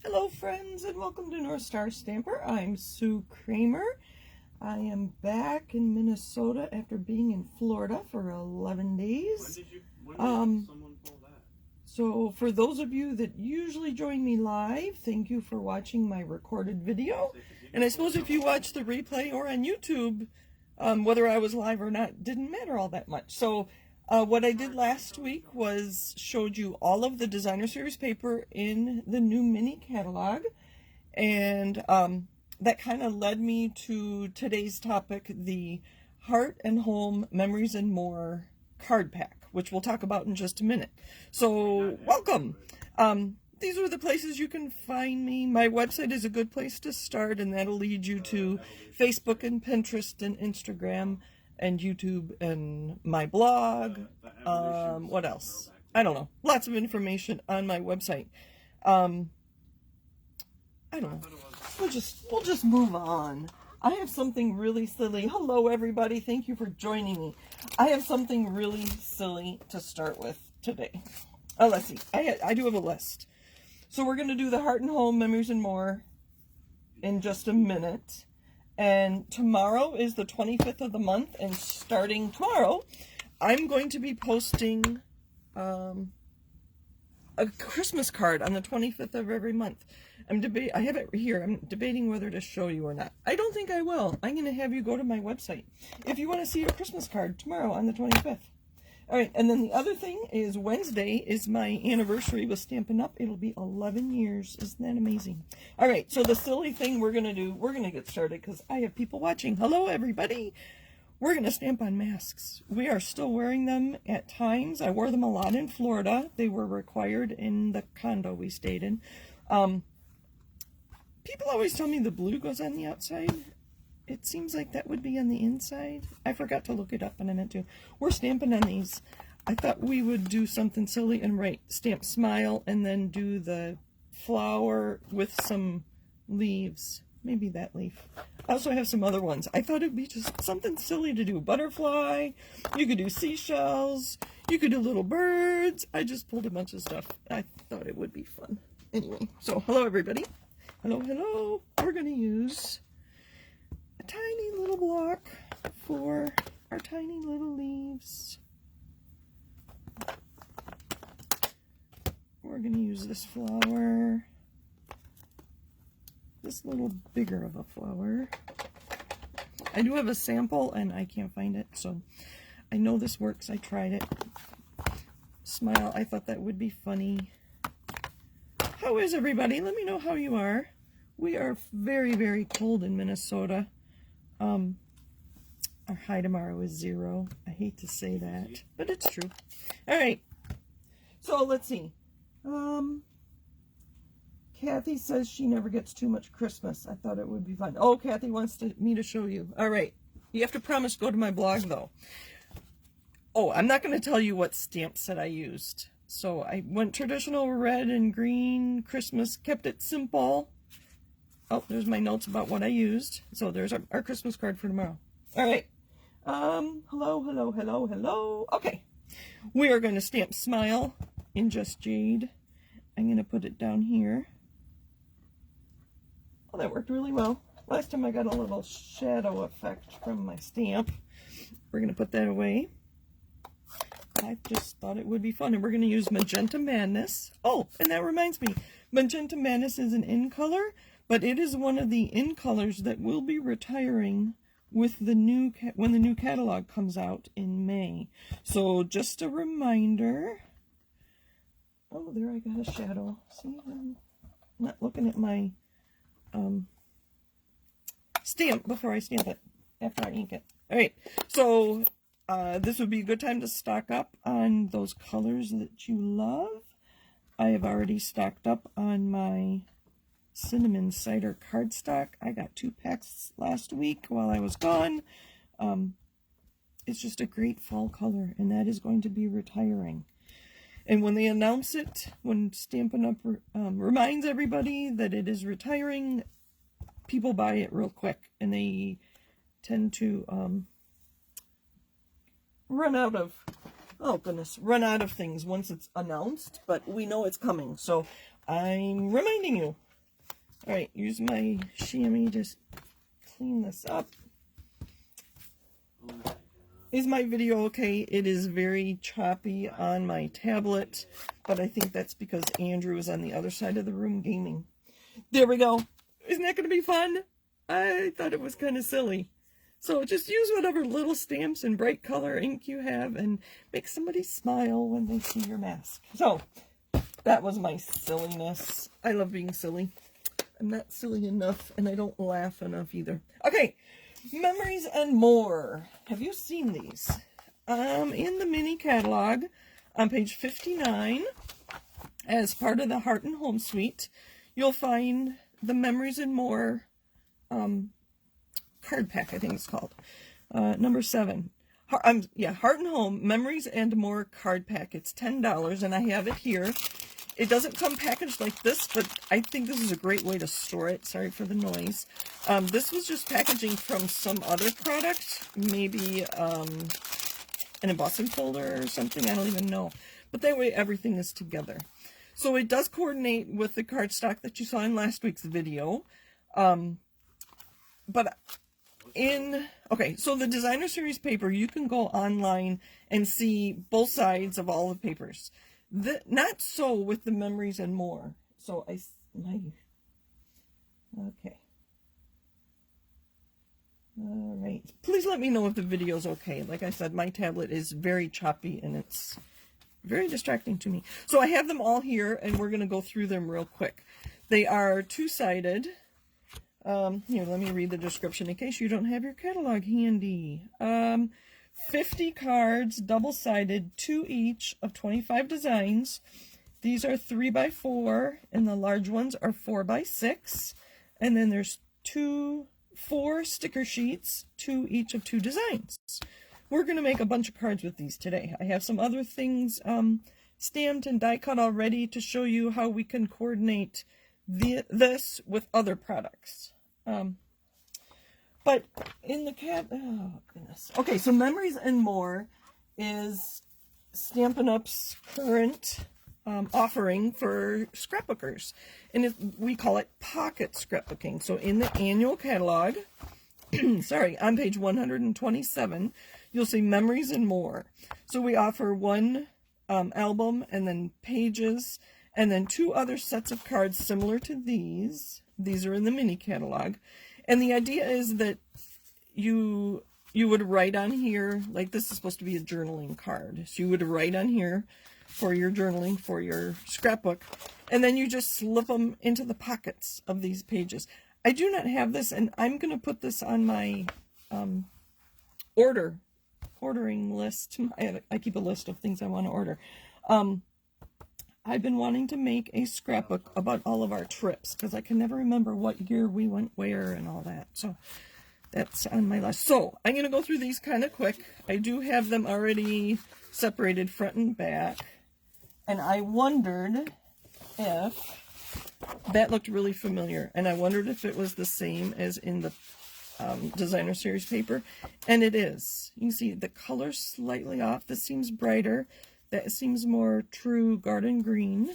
Hello friends and welcome to North Star Stamper. I'm Sue Kramer. I am back in Minnesota after being in Florida for 11 days. When did someone pull that? So for those of you that usually join me live, thank you for watching my recorded video. And I suppose if you watch the replay or on YouTube, whether I was live or not, didn't matter all that much. So what I did last week was showed you all of the designer series paper in the new mini catalog, and that kind of led me to today's topic, the Heart and Home Memories and More card pack, which we'll talk about in just a minute. So welcome. These are the places you can find me. My website is a good place to start, and that'll lead you to Facebook and Pinterest and Instagram and YouTube and my blog. What else? I don't know. Lots of information on my website. I don't know. We'll just move on. I have something really silly. Hello everybody. Thank you for joining me. I have something really silly to start with today. Oh, let's see. I do have a list. So we're going to do the Heart and Home Memories and More in just a minute. And tomorrow is the 25th of the month, and starting tomorrow, I'm going to be posting a Christmas card on the 25th of every month. I have it here. I'm debating whether to show you or not. I don't think I will. I'm going to have you go to my website if you want to see a Christmas card tomorrow on the 25th. All right, and then the other thing is Wednesday is my anniversary with Stampin' Up. It'll be 11 years. Isn't that amazing? All right, so the silly thing we're going to do, we're going to get started because I have people watching. Hello, everybody. We're going to stamp on masks. We are still wearing them at times. I wore them a lot in Florida. They were required in the condo we stayed in. People always tell me the blue goes on the outside. It seems like that would be on the inside. I forgot to look it up, and I meant to. We're stamping on these. I thought we would do something silly and write stamp smile and then do the flower with some leaves. Maybe that leaf. I also have some other ones. I thought it'd be just something silly to do. Butterfly. You could do seashells. You could do little birds. I just pulled a bunch of stuff. I thought it would be fun. Anyway, so hello everybody. Hello, hello. We're going to use a tiny little block for our tiny little leaves. We're going to use this flower, this little bigger of a flower. I do have a sample and I can't find it, so I know this works. I tried it. Smile. I thought that would be funny. How is everybody? Let me know how you are. We are very, very cold in Minnesota. Our high tomorrow is 0. I hate to say that, but it's true. All right. So let's see. Kathy says she never gets too much Christmas. I thought it would be fun. Oh, Kathy wants me to show you. All right. You have to promise go to my blog, though. Oh, I'm not going to tell you what stamp set I used. So I went traditional red and green Christmas, kept it simple. Oh, there's my notes about what I used. So there's our Christmas card for tomorrow. All right. Hello, hello, hello, hello. Okay. We are going to stamp Smile in Just Jade. I'm going to put it down here. Oh, that worked really well. Last time I got a little shadow effect from my stamp. We're going to put that away. I just thought it would be fun. And we're going to use Magenta Madness. Oh, and that reminds me. Magenta Madness is an in color, but it is one of the in colors that will be retiring with the new when the new catalog comes out in May. So just a reminder. Oh, there I got a shadow. See, I'm not looking at my stamp before I stamp it, after I ink it. All right, so this would be a good time to stock up on those colors that you love. I have already stocked up on my cinnamon cider cardstock. I got 2 packs last week while I was gone. It's just a great fall color, and that is going to be retiring. And when they announce it, when Stampin' Up! Reminds everybody that it is retiring, people buy it real quick, and they tend to run out of things once it's announced, but we know it's coming. So I'm reminding you, All right, use my chamois, just clean this up. Oh my God. Is my video okay? It is very choppy on my tablet, but I think that's because Andrew is on the other side of the room gaming. There we go. Isn't that going to be fun? I thought it was kind of silly. So just use whatever little stamps and bright color ink you have and make somebody smile when they see your mask. So that was my silliness. I love being silly. I'm not silly enough, and I don't laugh enough either. Okay, Memories and More. Have you seen these? In the mini catalog on page 59, as part of the Heart and Home suite, you'll find the Memories and More card pack, I think it's called. Number 7. Heart and Home Memories and More card pack. It's $10, and I have it here. It doesn't come packaged like this, but I think this is a great way to store it. Sorry for the noise. This was just packaging from some other product, maybe an embossing folder or something. I don't even know. But that way everything is together. So it does coordinate with the cardstock that you saw in last week's video. Okay, so the Designer Series paper, you can go online and see both sides of all the papers. Not so with the Memories and More. So okay. All right. Please let me know if the video's okay. Like I said, my tablet is very choppy and it's very distracting to me. So I have them all here and we're going to go through them real quick. They are two-sided. Here, let me read the description in case you don't have your catalog handy. 50 cards, double-sided, 2 each of 25 designs. These are 3x4, and the large ones are 4x6. And then there's 4 sticker sheets, 2 each of 2 designs. We're going to make a bunch of cards with these today. I have some other things stamped and die cut already to show you how we can coordinate this with other products. But in the oh goodness. Okay, so Memories and More is Stampin' Up's current offering for scrapbookers. And we call it pocket scrapbooking. So in the annual catalog, sorry, on page 127, you'll see Memories and More. So we offer one album and then pages and then 2 other sets of cards similar to these. These are in the mini catalog. And the idea is that you would write on here, like this is supposed to be a journaling card. So you would write on here for your journaling, for your scrapbook, and then you just slip them into the pockets of these pages. I do not have this, and I'm going to put this on my ordering list. I keep a list of things I want to order. I've been wanting to make a scrapbook about all of our trips because I can never remember what year we went where and all that. So that's on my list. So I'm going to go through these kind of quick. I do have them already separated front and back. And I wondered if that looked really familiar. And I wondered if it was the same as in the Designer Series paper. And it is. You can see the color's slightly off. This seems brighter. That seems more true garden green.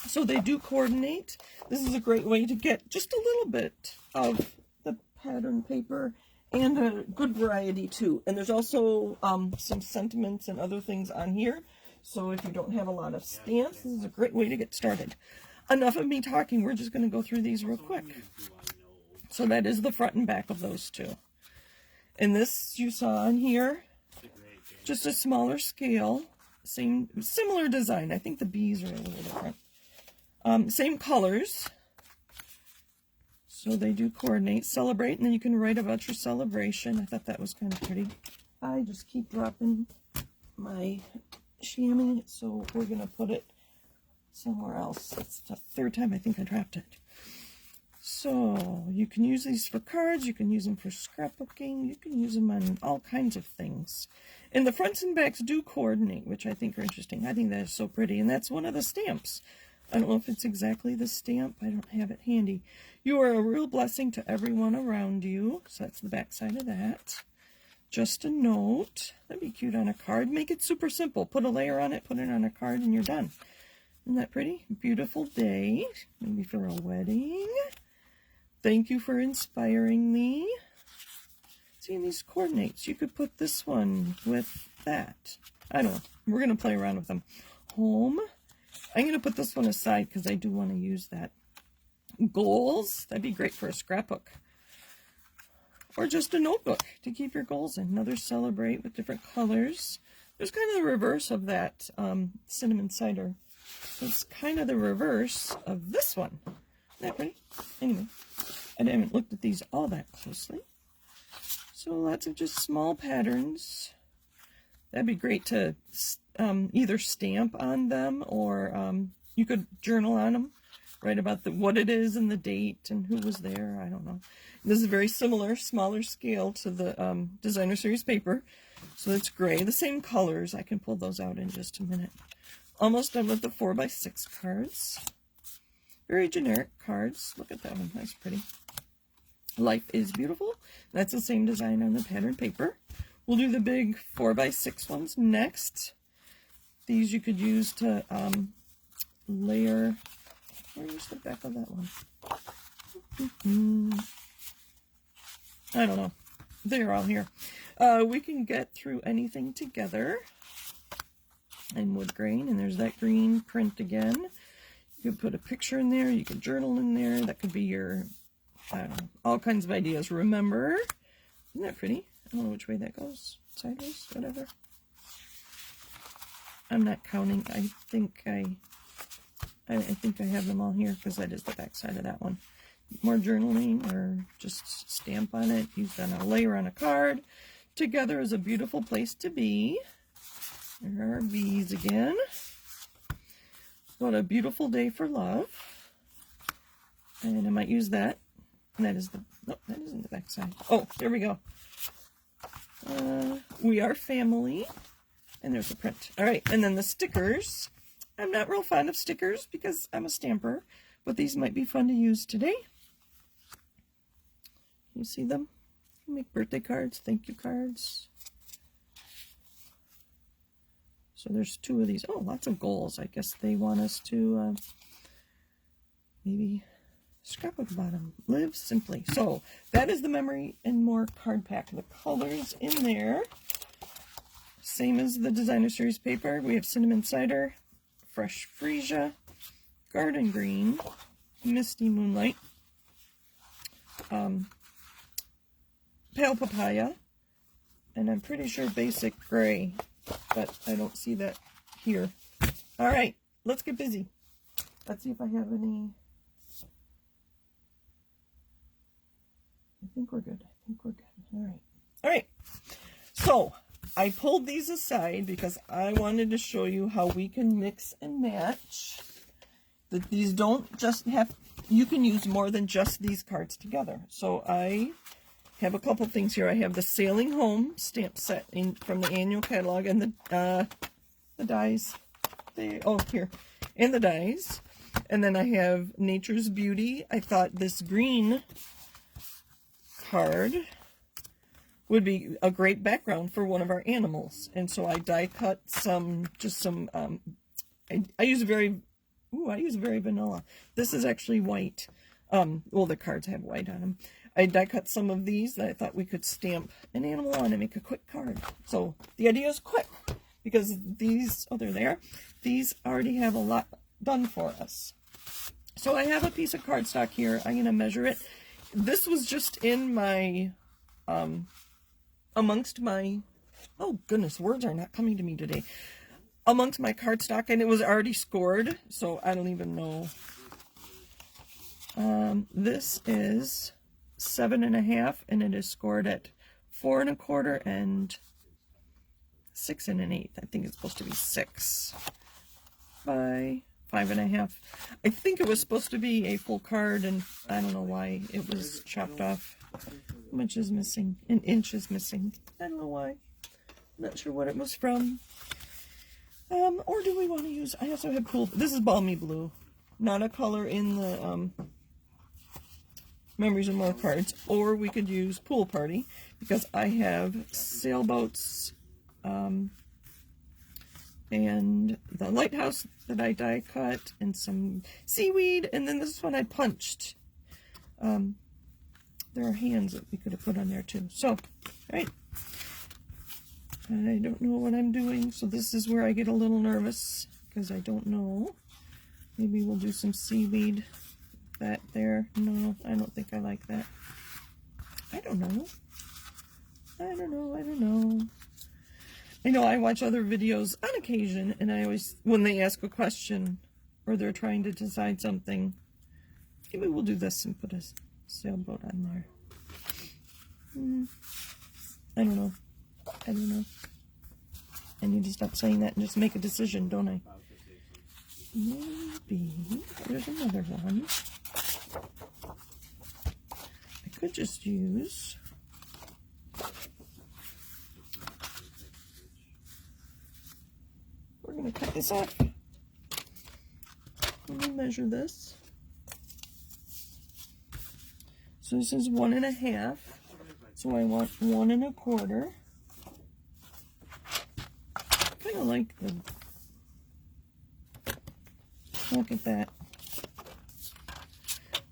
So they do coordinate. This is a great way to get just a little bit of the pattern paper and a good variety too. And there's also some sentiments and other things on here. So if you don't have a lot of stamps, this is a great way to get started. Enough of me talking. We're just going to go through these real quick. So that is the front and back of those two. And this you saw on here. Just a smaller scale, similar design. I think the bees are a little different. Same colors. So they do coordinate. Celebrate, and then you can write about your celebration. I thought that was kind of pretty. I just keep dropping my chamois, so we're going to put it somewhere else. It's the 3rd time I think I dropped it. So you can use these for cards, you can use them for scrapbooking, you can use them on all kinds of things. And the fronts and backs do coordinate, which I think are interesting. I think that is so pretty, and that's one of the stamps. I don't know if it's exactly the stamp. I don't have it handy. You are a real blessing to everyone around you. So that's the back side of that. Just a note. That'd be cute on a card. Make it super simple. Put a layer on it, put it on a card, and you're done. Isn't that pretty? Beautiful day, maybe for a wedding. Thank you for inspiring me. See, these coordinates, you could put this one with that. I don't know. We're going to play around with them. Home. I'm going to put this one aside because I do want to use that. Goals. That'd be great for a scrapbook. Or just a notebook to keep your goals in. Another celebrate with different colors. There's kind of the reverse of that cinnamon cider. It's kind of the reverse of this one. Isn't that pretty? Anyway, I haven't looked at these all that closely. So lots of just small patterns. That'd be great to either stamp on them or you could journal on them. Write about what it is and the date and who was there. I don't know. This is very similar, smaller scale to the designer series paper. So it's gray. The same colors. I can pull those out in just a minute. Almost done with the 4x6 cards. Very generic cards. Look at that one. That's pretty. Life is beautiful. That's the same design on the pattern paper. We'll do the big 4x6 ones next. These you could use to layer. Where's the back of that one? I don't know. They're all here. We can get through anything together. And wood grain. And there's that green print again. You could put a picture in there. You could journal in there. That could be your, I don't know, all kinds of ideas. Remember. Isn't that pretty? I don't know which way that goes. Sideways, whatever. I'm not counting. I think I have them all here because that is the back side of that one. More journaling or just stamp on it. Use on a layer on a card. Together is a beautiful place to be. There are our bees again. What a beautiful day for love. And I might use that. And that is the, no, that isn't the back side. Oh, there we go. We are family. And there's the print. All right, and then the stickers. I'm not real fond of stickers because I'm a stamper, but these might be fun to use today. You see them? You make birthday cards, thank you cards. So there's 2 of these. Oh, lots of goals. I guess they want us to maybe scrapbook bottom. Live simply. So that is the Memory and More card pack. The colors in there, same as the designer series paper. We have cinnamon cider, fresh freesia, garden green, misty moonlight, pale papaya, and I'm pretty sure basic gray, but I don't see that here. All right, let's get busy. Let's see if I have any. I think we're good. All right. All right. So I pulled these aside because I wanted to show you how we can mix and match. That these don't just have, you can use more than just these cards together. So I have a couple things here. I have the Sailing Home stamp set from the annual catalog and the dies. Here. And the dies. And then I have Nature's Beauty. I thought this green card would be a great background for one of our animals. And so I die cut I use very vanilla. This is actually white. Well, the cards have white on them. I die cut some of these that I thought we could stamp an animal on and make a quick card. So the idea is quick because these, oh, they're there. These already have a lot done for us. So I have a piece of cardstock here. I'm going to measure it. This was just in my, amongst my, oh goodness, words are not coming to me today. Amongst my cardstock, and it was already scored, so I don't even know. This is 7.5, and it is scored at 4 1/4 and 6 1/8. I think it's supposed to be 6 by 5.5. I think it was supposed to be a full card, and I don't know why it was chopped off. How much is missing? An inch is missing. I don't know why. I'm not sure what it was from. Or do we want to use, I also have cool, this is Balmy Blue. Not a color in the Memories and More cards. Or we could use Pool Party, because I have sailboats, and the lighthouse that I die cut, and some seaweed, and then this one I punched. There are hands that we could have put on there too. So, right. I don't know what I'm doing, so this is where I get a little nervous, because I don't know. Maybe we'll do some seaweed. That there. No, I don't think I like that. I don't know. I know I watch other videos on occasion, and I always, when they ask a question, or they're trying to decide something, maybe we'll do this and put a sailboat on there. I don't know. I need to stop saying that and just make a decision, don't I? Maybe there's another one. I could just use. We're going to cut this off. Let me measure this. So this is 1.5. So I want 1 1/4. Kind of like the. Look at that.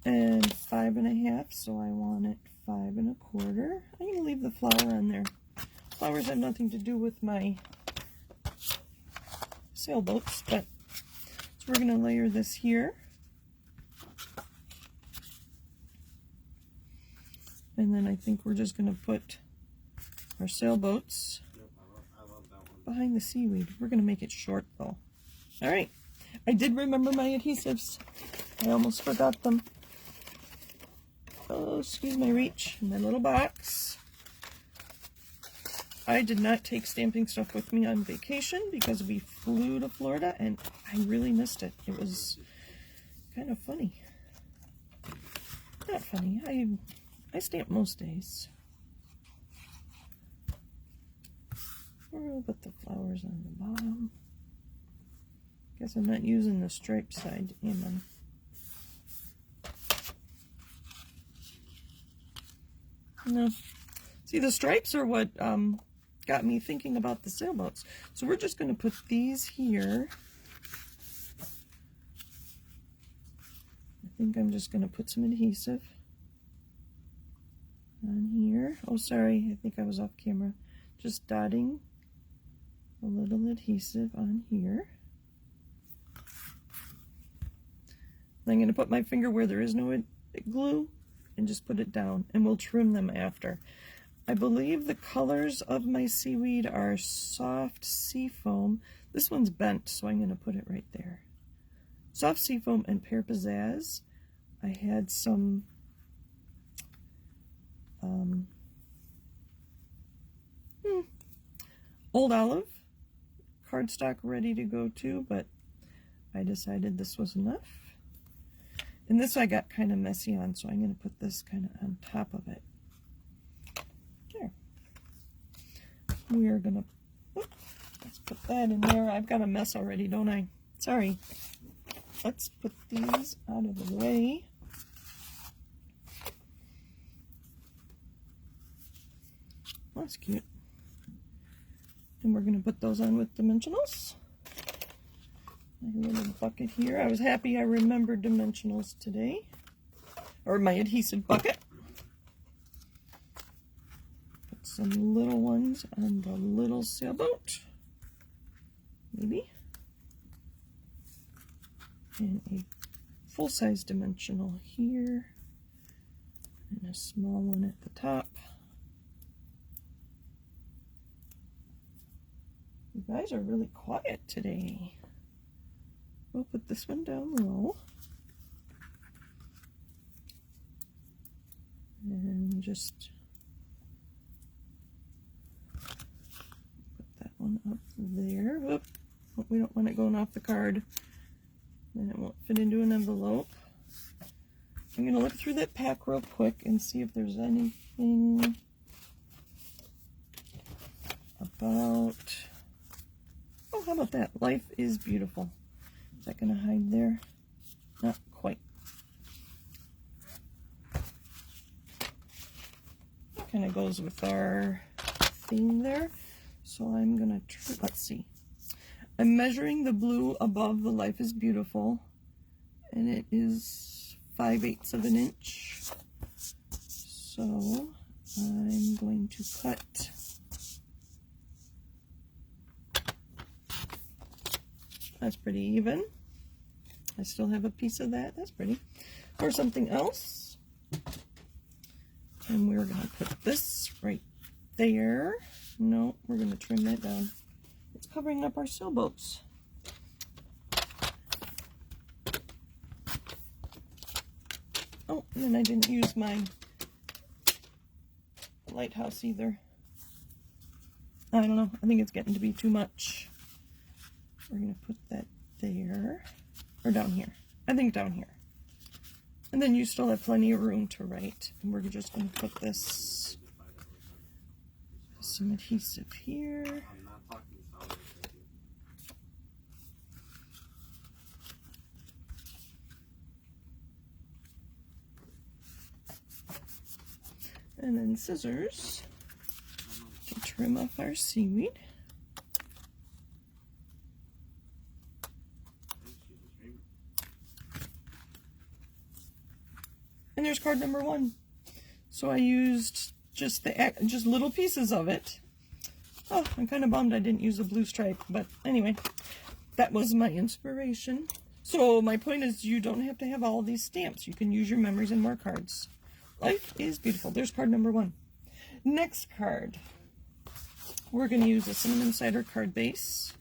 And 5.5. So I want it 5 1/4. I'm going to leave the flower on there. Flowers have nothing to do with my sailboats, but so we're going to layer this here. And then I think we're just going to put our sailboats behind the seaweed. We're going to make it short though. All right. I did remember my adhesives. I almost forgot them. Oh, excuse my reach. My little box. I did not take stamping stuff with me on vacation because we flew to Florida and I really missed it. It was kind of funny. Not funny. I stamp most days. We'll put the flowers on the bottom. Guess I'm not using the striped side, am I? No. See, the stripes are what got me thinking about the sailboats. So we're just going to put these here. I think I'm just going to put some adhesive on here. Oh, sorry, I think I was off camera. Just dotting a little adhesive on here. I'm going to put my finger where there is no glue and just put it down, and we'll trim them after. I believe the colors of my seaweed are soft seafoam. This one's bent, so I'm going to put it right there. Soft seafoam and pear pizzazz. I had some old olive cardstock ready to go too, but I decided this was enough. And this I got kind of messy on, so I'm going to put this kind of on top of it. There. We are going to, let's put that in there. I've got a mess already, don't I? Sorry. Let's put these out of the way. That's cute. And we're going to put those on with dimensionals. My little bucket here. I was happy I remembered dimensionals today. Or my adhesive bucket. Put some little ones on the little sailboat. Maybe. And a full-size dimensional here. And a small one at the top. You guys are really quiet today. We'll put this one down low. And just put that one up there. Whoop. We don't want it going off the card. Then it won't fit into an envelope. I'm going to look through that pack real quick and see if there's anything about... Oh, how about that? Life is beautiful. Is that going to hide there? Not quite. That kind of goes with our theme there. So I'm going to, let's see. I'm measuring the blue above the Life is Beautiful, and it is 5/8 of an inch. So I'm going to cut that's pretty even. I still have a piece of that. That's pretty. Or something else. And we're going to put this right there. No, we're going to trim that down. It's covering up our sailboats. Oh, and then I didn't use my lighthouse either. I don't know. I think it's getting to be too much. We're going to put that there. Or down here. I think down here. And then you still have plenty of room to write. And we're just going to put this, some adhesive here. And then scissors to trim off our seaweed. And there's card number 1. So I used just little pieces of it. Oh, I'm kind of bummed I didn't use a blue stripe, but anyway, that was my inspiration. So my point is, you don't have to have all of these stamps. You can use your Memories and More cards. Life is Beautiful. There's card number 1. Next card, we're going to use a Cinnamon Cider card base.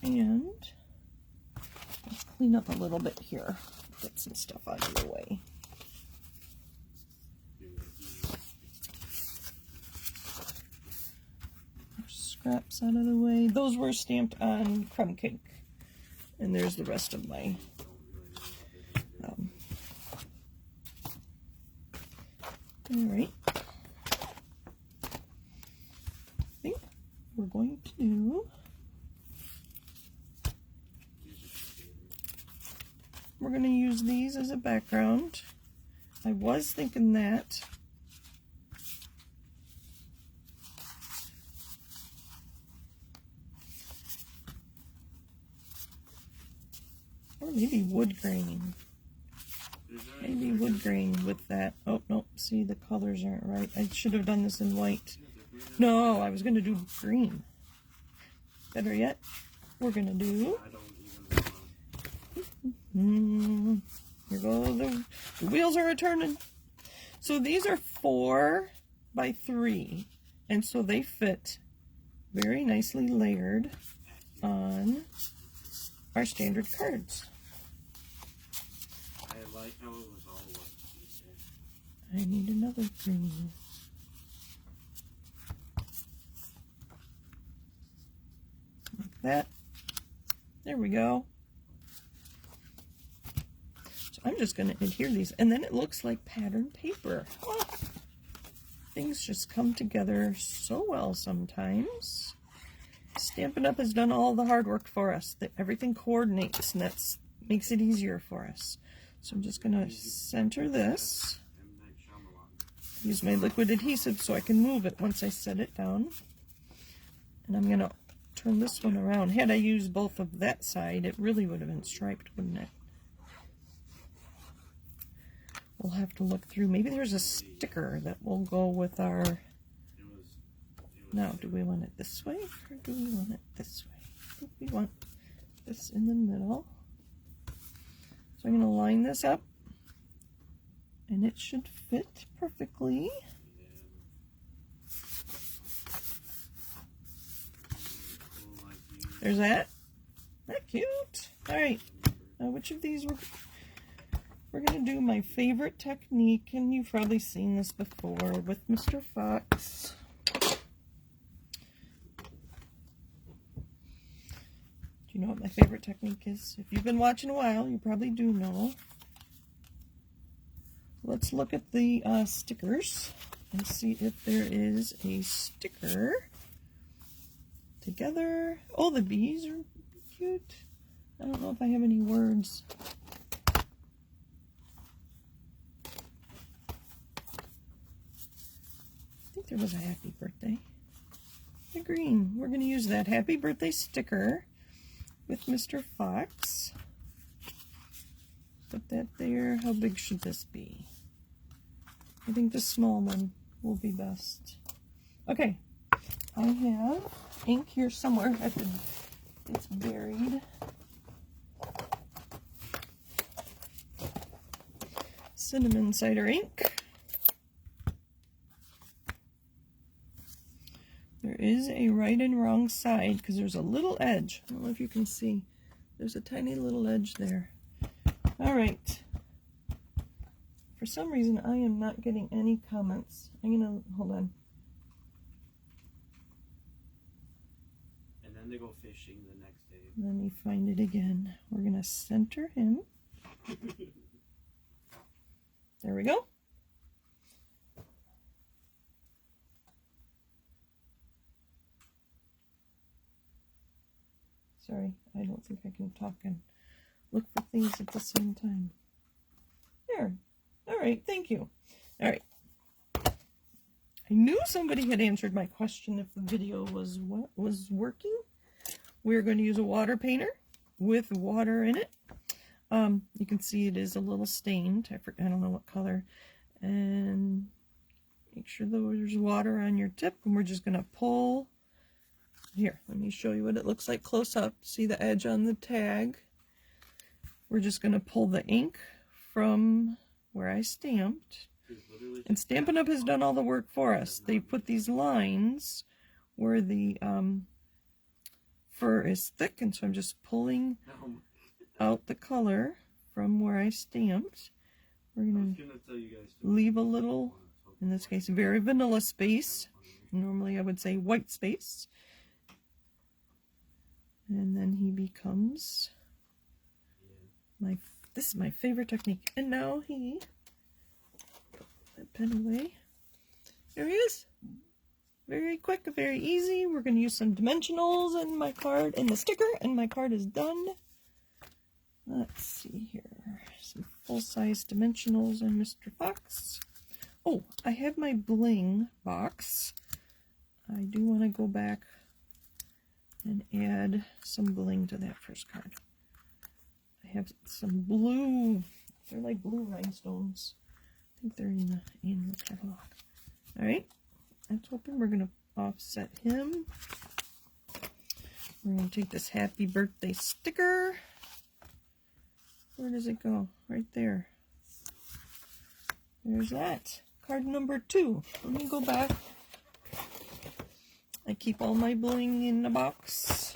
And let's clean up a little bit here. Get some stuff out of the way. Scraps out of the way. Those were stamped on crumb cake. And there's the rest of my alright. I think we're going to use these as a background. I was thinking that. Or maybe wood grain. Maybe wood grain with that. Oh, no. See, the colors aren't right. I should have done this in white. No, I was going to do green. Better yet, we're going to do... Here go the wheels are turning. So these are 4 by 3, and so they fit very nicely layered on our standard cards. I like how it was all white. I need another green. Like that. There we go. I'm just going to adhere these, and then it looks like pattern paper. Oh, things just come together so well sometimes. Stampin' Up! Has done all the hard work for us. That everything coordinates, and that makes it easier for us. So I'm just going to center this. Use my liquid adhesive so I can move it once I set it down. And I'm going to turn this one around. Had I used both of that side, it really would have been striped, wouldn't it? We'll have to look through. Maybe there's a sticker that will go with our... Now, do we want it this way or do we want it this way? I think we want this in the middle. So I'm going to line this up, and it should fit perfectly. There's that. Isn't that cute? All right. Now, which of these we're going to do my favorite technique, and you've probably seen this before with Mr. Fox. Do you know what my favorite technique is? If you've been watching a while, you probably do know. Let's look at the stickers and see if there is a sticker. Together. Oh, the bees are cute. I don't know if I have any words. think there was a happy birthday. The green. We're going to use that happy birthday sticker with Mr. Fox. Put that there. How big should this be? I think the small one will be best. Okay. I have ink here somewhere. It's buried. Cinnamon cider ink. There is a right and wrong side because there's a little edge. I don't know if you can see. There's a tiny little edge there. All right. For some reason, I am not getting any comments. I'm going to, hold on. And then they go fishing the next day. Let me find it again. We're going to center him. There we go. Sorry, I don't think I can talk and look for things at the same time. There. All right, thank you. All right. I knew somebody had answered my question if the video was working. We're going to use a water painter with water in it. You can see it is a little stained. I don't know what color. And make sure there's water on your tip. And we're just going to pull. Here, let me show you what it looks like close up. See the edge on the tag? We're just going to pull the ink from where I stamped. And Stampin' Up! Has done all the work for us. They put these lines where the fur is thick, and so I'm just pulling out the color from where I stamped. We're going to leave a little, in this case, very vanilla space. Normally I would say white space. And then he becomes this is my favorite technique. And now he, put that pen away. There he is. Very quick, very easy. We're going to use some dimensionals in my card, in the sticker, and my card is done. Let's see here. Some full-size dimensionals on Mr. Fox. Oh, I have my bling box. I do want to go back and add some bling to that first card. I have some blue, they're like blue rhinestones. I think they're in the annual catalog. All right, that's open. We're going to offset him. We're going to take this happy birthday sticker. Where does it go? Right there. There's that. Card number 2. Let me go back. I keep all my bling in the box.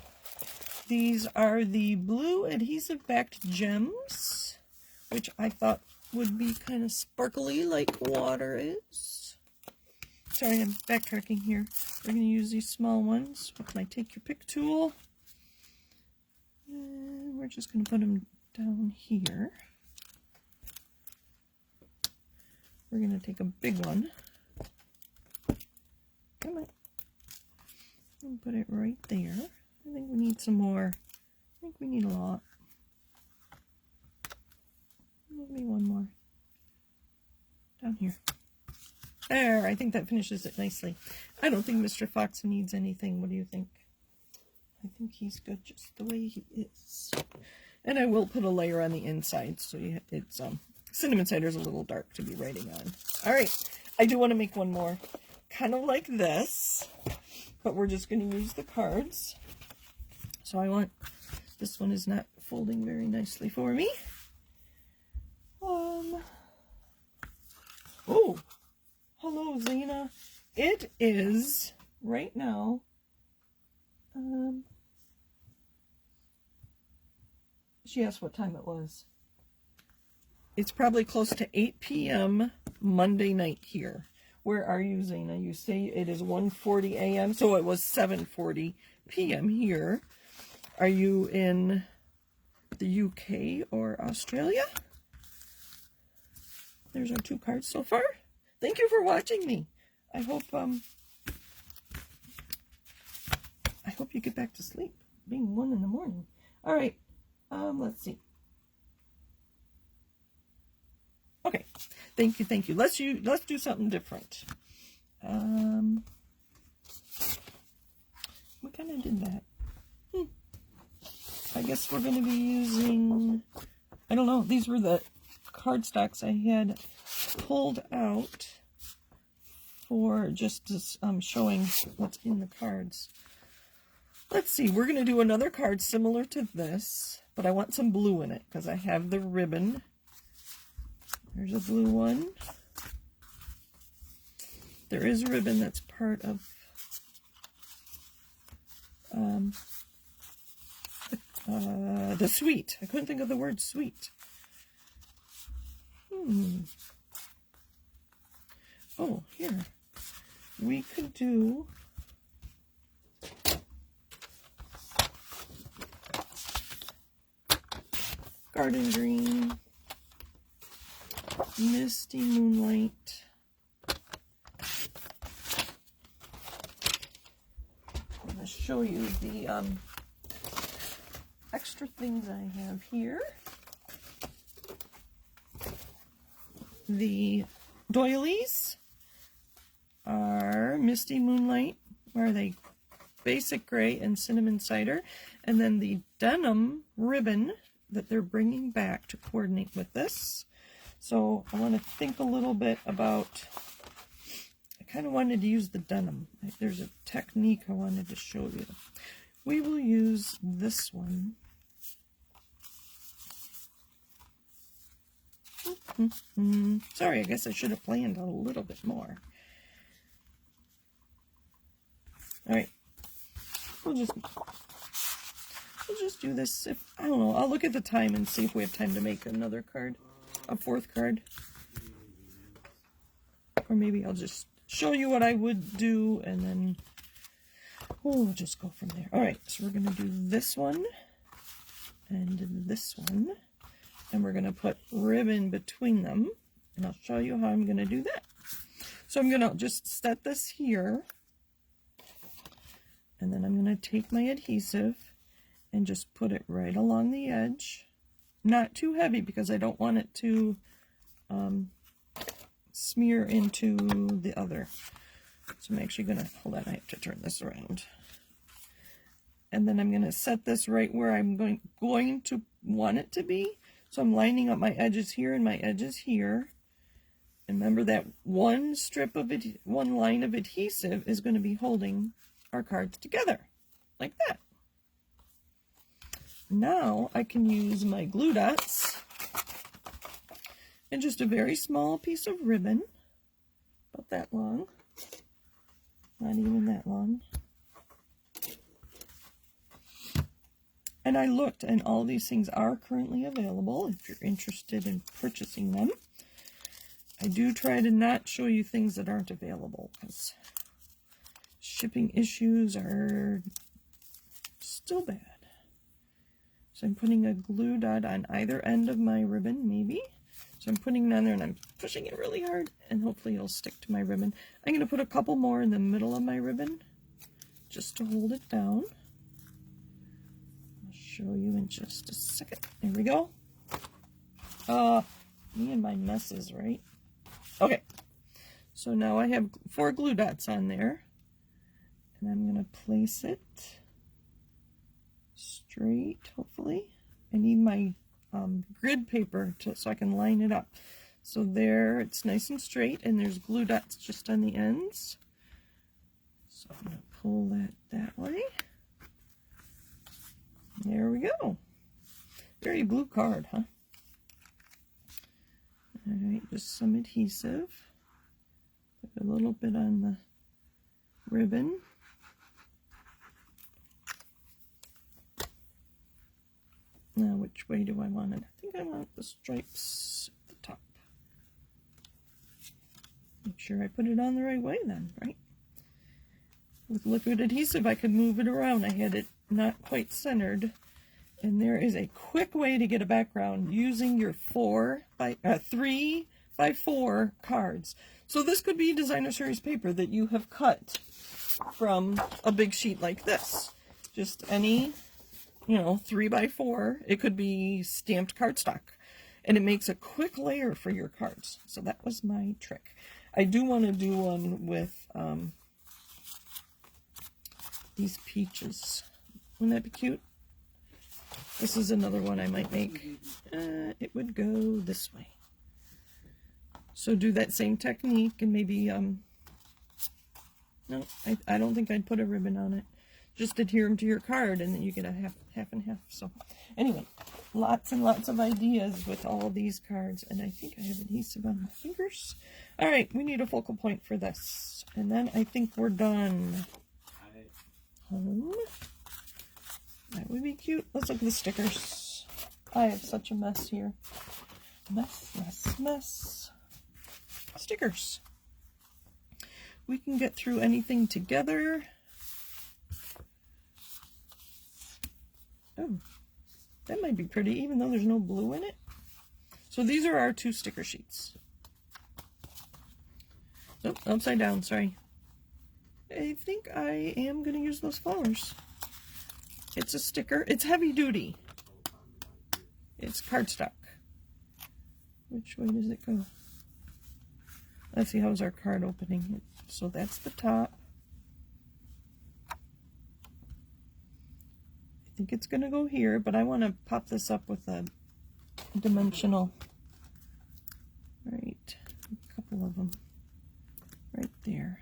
These are the blue adhesive backed gems, which I thought would be kind of sparkly like water is. Sorry, I'm backtracking here. We're going to use these small ones with my Take Your Pick tool. And we're just going to put them down here. We're going to take a big one. Come on. And put it right there. I think we need some more. I think we need a lot. Maybe one more. Down here. There, I think that finishes it nicely. I don't think Mr. Fox needs anything. What do you think? I think he's good just the way he is. And I will put a layer on the inside, so it's cinnamon cider is a little dark to be writing on. All right, I do want to make one more, kind of like this, but we're just going to use the cards. So I want, this one is not folding very nicely for me. Oh, hello, Zena. It is right now. She asked what time it was. It's probably close to 8 p.m. Monday night here. Where are you, Zena? You say it is 1:40 a.m., so it was 7:40 p.m. here. Are you in the UK or Australia? There's our 2 cards so far. Thank you for watching me. I hope you get back to sleep. Being 1 in the morning. All right. Let's see. Okay. Thank you. Let's do something different. We kind of did that. I guess we're going to be using, I don't know, these were the cardstocks I had pulled out for just showing what's in the cards. Let's see, we're going to do another card similar to this, but I want some blue in it because I have the ribbon. There's a blue one. There is ribbon that's part of the suite. I couldn't think of the word suite. Oh, here. We could do garden green, misty moonlight, I'm going to show you the extra things I have here. The doilies are misty moonlight, where are they? Basic gray and cinnamon cider, and then the denim ribbon that they're bringing back to coordinate with this. So I want to think a little bit about, I kind of wanted to use the denim. There's a technique I wanted to show you. We will use this one. Sorry, I guess I should have planned a little bit more. All right, we'll just do this. If I don't know, I'll look at the time and see if we have time to make another card, a fourth card, or maybe I'll just show you what I would do and then we'll just go from there. All right, so we're gonna do this one and this one. And we're going to put ribbon between them. And I'll show you how I'm going to do that. So I'm going to just set this here. And then I'm going to take my adhesive and just put it right along the edge. Not too heavy because I don't want it to smear into the other. So I'm actually going to, hold on, I have to turn this around. And then I'm going to set this right where I'm going to want it to be. So I'm lining up my edges here and my edges here. And remember that one strip of it, one line of adhesive is going to be holding our cards together, like that. Now I can use my glue dots and just a very small piece of ribbon, about that long, not even that long. And I looked, and all these things are currently available if you're interested in purchasing them. I do try to not show you things that aren't available, because shipping issues are still bad. So I'm putting a glue dot on either end of my ribbon, maybe. So I'm putting it on there, and I'm pushing it really hard, and hopefully it'll stick to my ribbon. I'm going to put a couple more in the middle of my ribbon, just to hold it down. Show you in just a second. There we go. Me and my messes, right? Okay. So now I have 4 glue dots on there. And I'm going to place it straight, hopefully. I need my grid paper so I can line it up. So there, it's nice and straight, and there's glue dots just on the ends. So I'm going to pull that way. There we go. Very blue card, huh? Alright, just some adhesive. Put a little bit on the ribbon. Now, which way do I want it? I think I want the stripes at the top. Make sure I put it on the right way then, right? With liquid adhesive, I could move it around. I had it not quite centered. And there is a quick way to get a background using your 3 by 4 cards. So this could be designer series paper that you have cut from a big sheet like this. Just any, 3 by 4. It could be stamped cardstock. And it makes a quick layer for your cards. So that was my trick. I do want to do one with these peaches. Wouldn't that be cute? This is another one I might make. It would go this way. So do that same technique and maybe, no, I don't think I'd put a ribbon on it. Just adhere them to your card and then you get a half and half. So anyway, lots and lots of ideas with all these cards. And I think I have adhesive on my fingers. All right, we need a focal point for this. And then I think we're done. Home. That would be cute. Let's look at the stickers. I have such a mess here. Mess, mess, mess. Stickers. We can get through anything together. Oh, that might be pretty, even though there's no blue in it. So these are our 2 sticker sheets. Oh, upside down, sorry. I think I am going to use those flowers. It's a sticker. It's heavy duty. It's cardstock. Which way does it go? Let's see, how's our card opening? So that's the top. I think it's going to go here, but I want to pop this up with a dimensional. Right, a couple of them. Right there.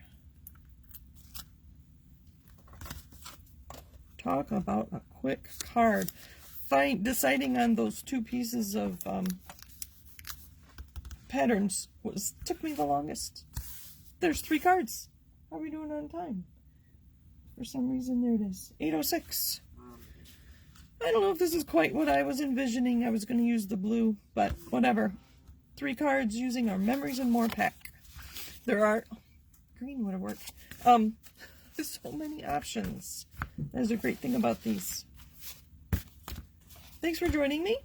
Talk about a quick card. Deciding on those 2 pieces of patterns took me the longest. There's 3 cards. How are we doing on time? For some reason, there it is. 8:06. I don't know if this is quite what I was envisioning. I was going to use the blue, but whatever. 3 cards using our Memories and More pack. There are... green would have worked. There's so many options. That's a great thing about these. Thanks for joining me.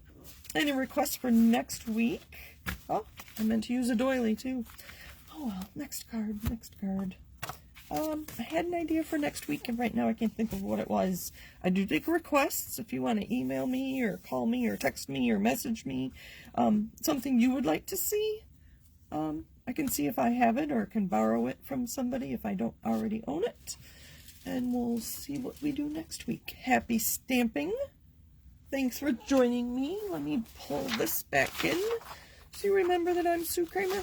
Any requests for next week? Oh, I meant to use a doily too. Oh well, next card, next card. I had an idea for next week and right now I can't think of what it was. I do take requests if you want to email me or call me or text me or message me. Something you would like to see. I can see if I have it or can borrow it from somebody if I don't already own it. And we'll see what we do next week. Happy stamping. Thanks for joining me. Let me pull this back in so you remember that I'm Sue Kramer,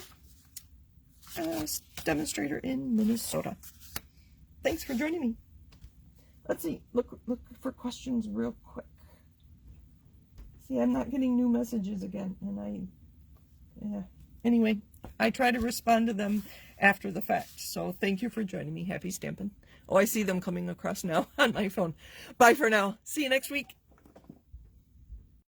demonstrator in Minnesota. Thanks for joining me. Let's see. Look for questions real quick. See, I'm not getting new messages again, and anyway, I try to respond to them after the fact. So thank you for joining me. Happy stamping. Oh, I see them coming across now on my phone. Bye for now. See you next week.